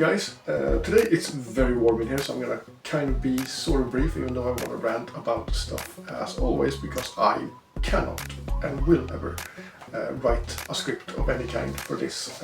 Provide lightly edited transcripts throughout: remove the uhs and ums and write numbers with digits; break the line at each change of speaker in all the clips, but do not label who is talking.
guys, today it's very warm in here, so I'm gonna kind of be sort of brief, even though I want to rant about stuff as always, because I cannot and will never write a script of any kind for this.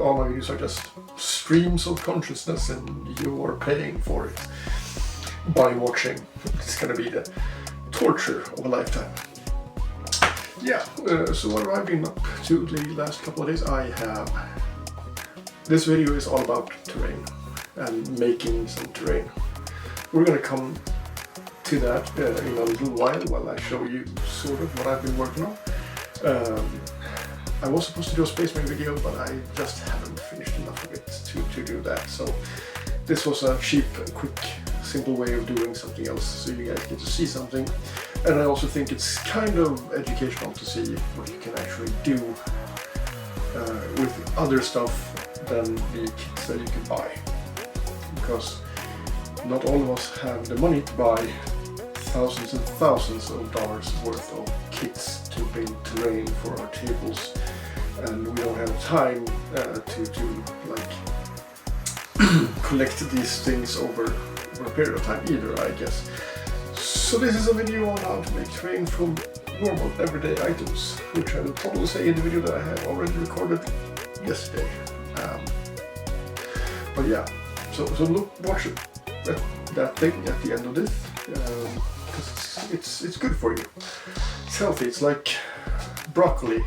All my videos are just streams of consciousness, and you are paying for it by watching. It's gonna be the torture of a lifetime. Yeah, so what have I been up to the last couple of days? This video is all about terrain and making some terrain. We're gonna come to that in a little while I show you sort of what I've been working on. I was supposed to do a Space Marine video, but I just haven't finished enough of it to do that. So this was a cheap, quick, simple way of doing something else, so you guys get to see something. And I also think it's kind of educational to see what you can actually do with other stuff than the kits that you can buy, because not all of us have the money to buy thousands and thousands of dollars worth of kits to build terrain for our tables, and we don't have time to like collect these things over a period of time either, I guess. So this is a video on how to make terrain from normal everyday items, which I will probably say in the video that I have already recorded yesterday. But yeah, so watch that thing at the end of this, because it's good for you. It's healthy. It's like broccoli,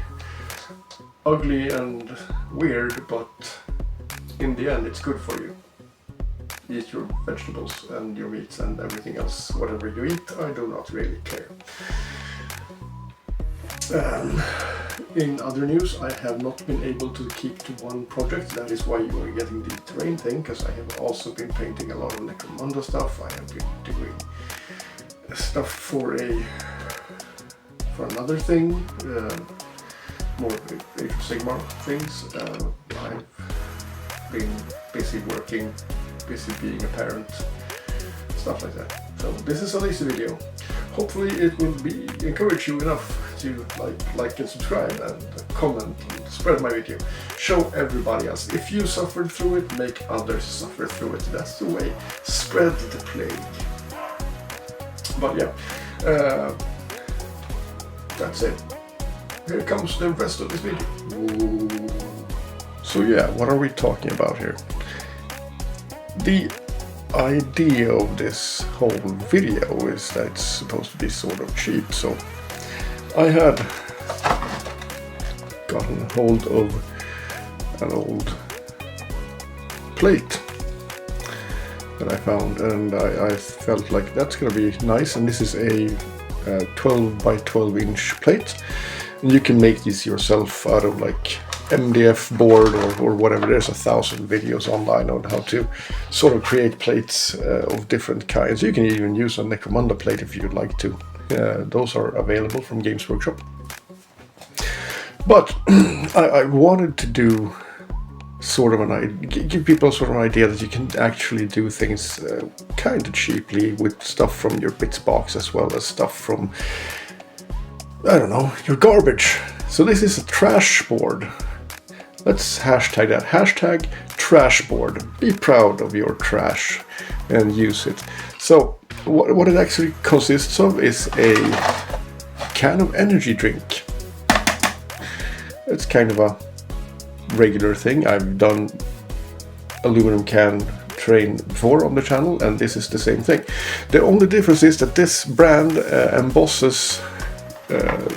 ugly and weird, but in the end it's good for you. Eat your vegetables and your meats and everything else, whatever you eat, I do not really care. In other news, I have not been able to keep to one project. That is why you are getting the terrain thing, because I have also been painting a lot of Necromunda stuff. I have been doing stuff for another thing, more Age of Sigmar things. I've been busy working, busy being a parent, stuff like that. So this is a lazy video. Hopefully it will encourage you enough to like and subscribe and comment and spread my video. Show everybody else. If you suffered through it, make others suffer through it. That's the way. Spread the plague. But yeah, that's it. Here comes the rest of this video. Ooh. So yeah, what are we talking about here? The idea of this whole video is that it's supposed to be sort of cheap, so I had gotten hold of an old plate that I found, and I felt like that's gonna be nice. And this is a 12 by 12 inch plate, and you can make these yourself out of like MDF board or whatever. There's 1,000 videos online on how to sort of create plates of different kinds. You can even use a Necromunda plate if you'd like to. Those are available from Games Workshop. But I wanted to do sort of give people sort of an idea that you can actually do things kind of cheaply with stuff from your bits box, as well as stuff from, I don't know, your garbage. So this is a trash board. Let's hashtag that. Hashtag trash board. Be proud of your trash and use it. So what it actually consists of is a can of energy drink. It's kind of a regular thing. I've done aluminum can terrain before on the channel, and this is the same thing. The only difference is that this brand embosses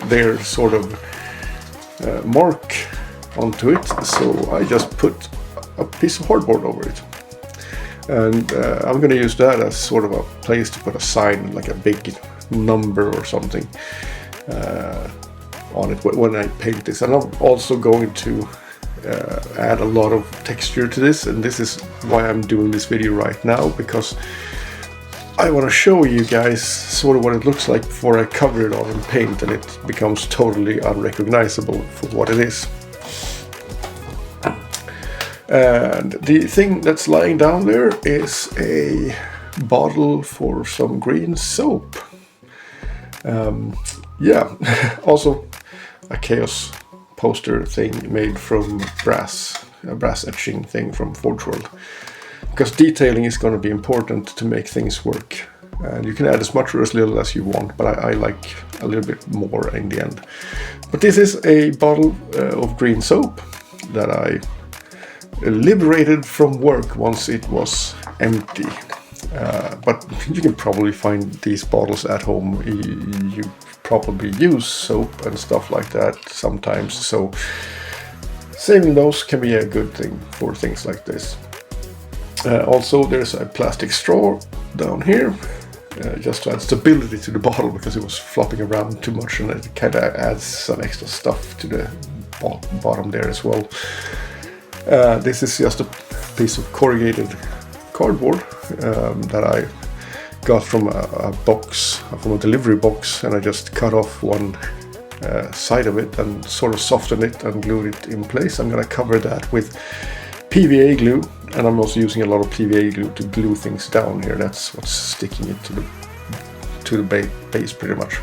their sort of mark onto it, so I just put a piece of cardboard over it, and I'm going to use that as sort of a place to put a sign, like a big number or something on it when I paint this. And I'm also going to add a lot of texture to this, and this is why I'm doing this video right now, because I want to show you guys sort of what it looks like before I cover it all in paint and it becomes totally unrecognizable for what it is. And the thing that's lying down there is a bottle for some green soap. Yeah, also a Chaos poster thing made from brass a brass etching thing from hrll. Because detailing is going to be important to make things work. And you can add as much or as little as you want, but I like a little bit more in the end. But this is a bottle of green soap that I liberated from work once it was empty. But you can probably find these bottles at home. You probably use soap and stuff like that sometimes, so saving those can be a good thing for things like this. Also, there's a plastic straw down here, just to add stability to the bottle, because it was flopping around too much, and it kind of adds some extra stuff to the bottom there as well. This is just a piece of corrugated cardboard that I got from a box, from a delivery box, and I just cut off one side of it and sort of softened it and glued it in place. I'm going to cover that with PVA glue, and I'm also using a lot of PVA glue to glue things down here. That's what's sticking it to the base pretty much.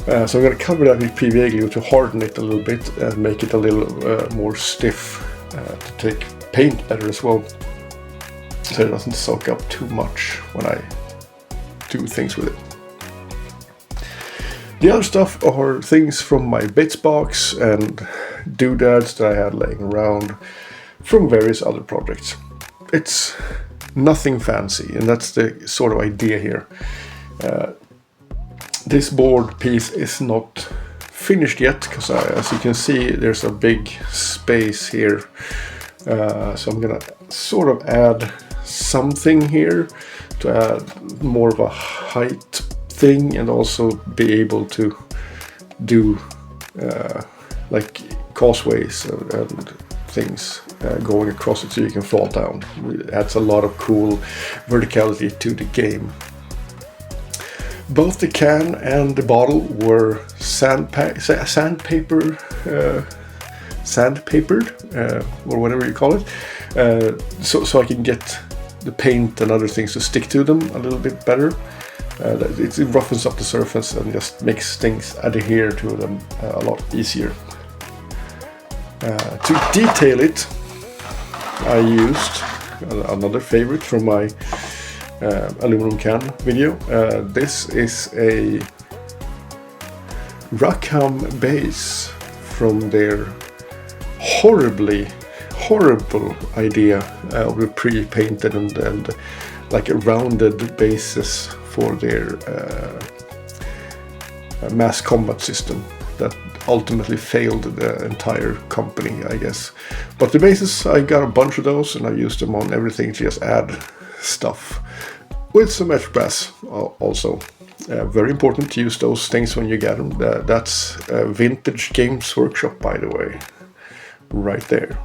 So I'm going to cover that with PVA glue to harden it a little bit and make it a little more stiff, to take paint better as well, so it doesn't soak up too much when I do things with it. The other stuff are things from my bits box and doodads that I had laying around from various other projects. It's nothing fancy, and that's the sort of idea here. This board piece is not finished yet, because as you can see, there's a big space here. So I'm gonna sort of add something here to add more of a height thing, and also be able to do like causeways and things going across it so you can fall down. It adds a lot of cool verticality to the game. Both the can and the bottle were sandpapered, or whatever you call it, so I can get the paint and other things to stick to them a little bit better. It roughens up the surface and just makes things adhere to them a lot easier. To detail it, I used another favorite from my aluminum can video. This is a Rackham base from their horrible idea of the pre-painted and like a rounded bases for their mass combat system that ultimately failed the entire company, I guess. But the bases, I got a bunch of those, and I used them on everything to just add stuff with some etch brass also. Very important to use those things when you get them. That's Vintage Games Workshop, by the way, right there.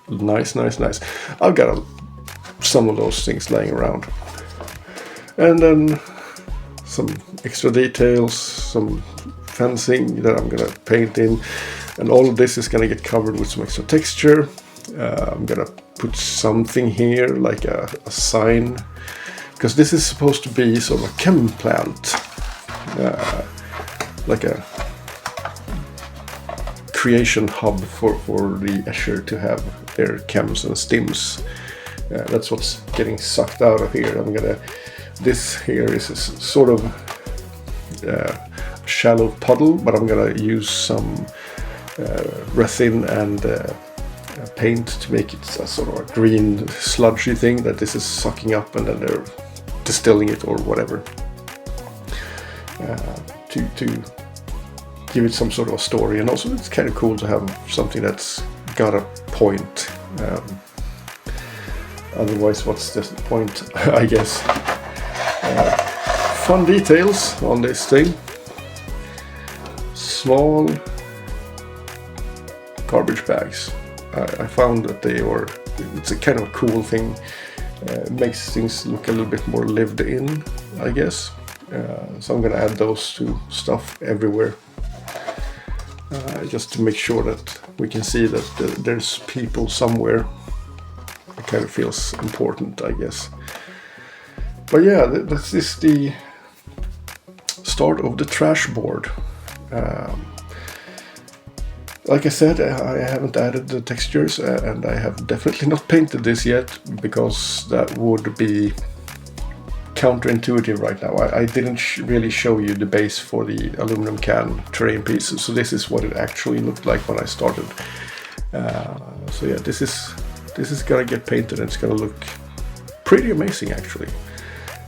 Nice. I've got some of those things laying around. And then some extra details, some fencing that I'm gonna paint in, and all of this is gonna get covered with some extra texture. I'm gonna put something here like a sign, because this is supposed to be sort of a chem plant, like a creation hub for the Escher to have their chems and stims. That's what's getting sucked out of here. This here is a sort of shallow puddle, but I'm gonna use some resin and paint to make it a sort of a green sludgy thing that this is sucking up, and then they're distilling it or whatever to give it some sort of a story. And also it's kind of cool to have something that's got a point. Otherwise, what's the point, I guess. Fun details on this thing. Small garbage bags. I found that it's a kind of a cool thing. Makes things look a little bit more lived in, I guess. So I'm gonna add those to stuff everywhere. Just to make sure that we can see that there's people somewhere. It kind of feels important, I guess. But yeah, this is the start of the trash board. Like I said, I haven't added the textures, and I have definitely not painted this yet, because that would be counterintuitive right now. I didn't really show you the base for the aluminum can terrain piece, so this is what it actually looked like when I started. So yeah, this is gonna get painted, and it's gonna look pretty amazing actually,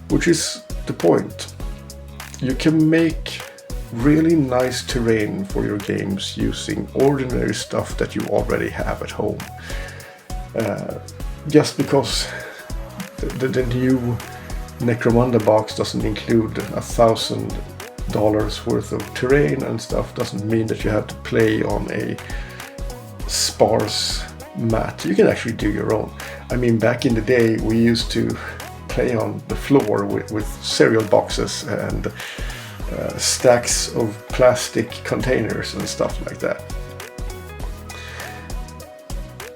which is the point. You can make really nice terrain for your games using ordinary stuff that you already have at home. Just because the new Necromunda box doesn't include $1,000 worth of terrain and stuff doesn't mean that you have to play on a sparse mat. You can actually do your own. I mean, back in the day we used to play on the floor with cereal boxes and stacks of plastic containers and stuff like that.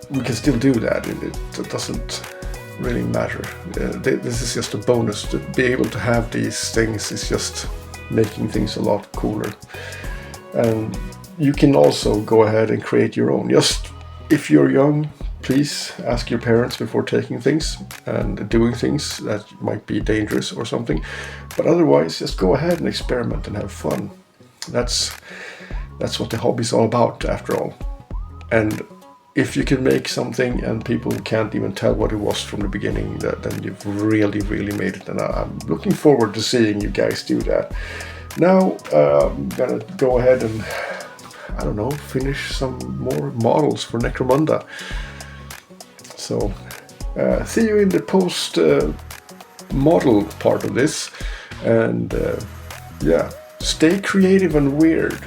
We can still do that. It doesn't really matter. This is just a bonus. To be able to have these things is just making things a lot cooler. And you can also go ahead and create your own. Just if you're young, please ask your parents before taking things and doing things that might be dangerous or something. But otherwise, just go ahead and experiment and have fun. That's what the hobby's all about, after all. And if you can make something and people can't even tell what it was from the beginning, then you've really, really made it. And I'm looking forward to seeing you guys do that. Now, I'm gonna go ahead and, I don't know, finish some more models for Necromunda. So, see you in the post model part of this. And yeah, stay creative and weird.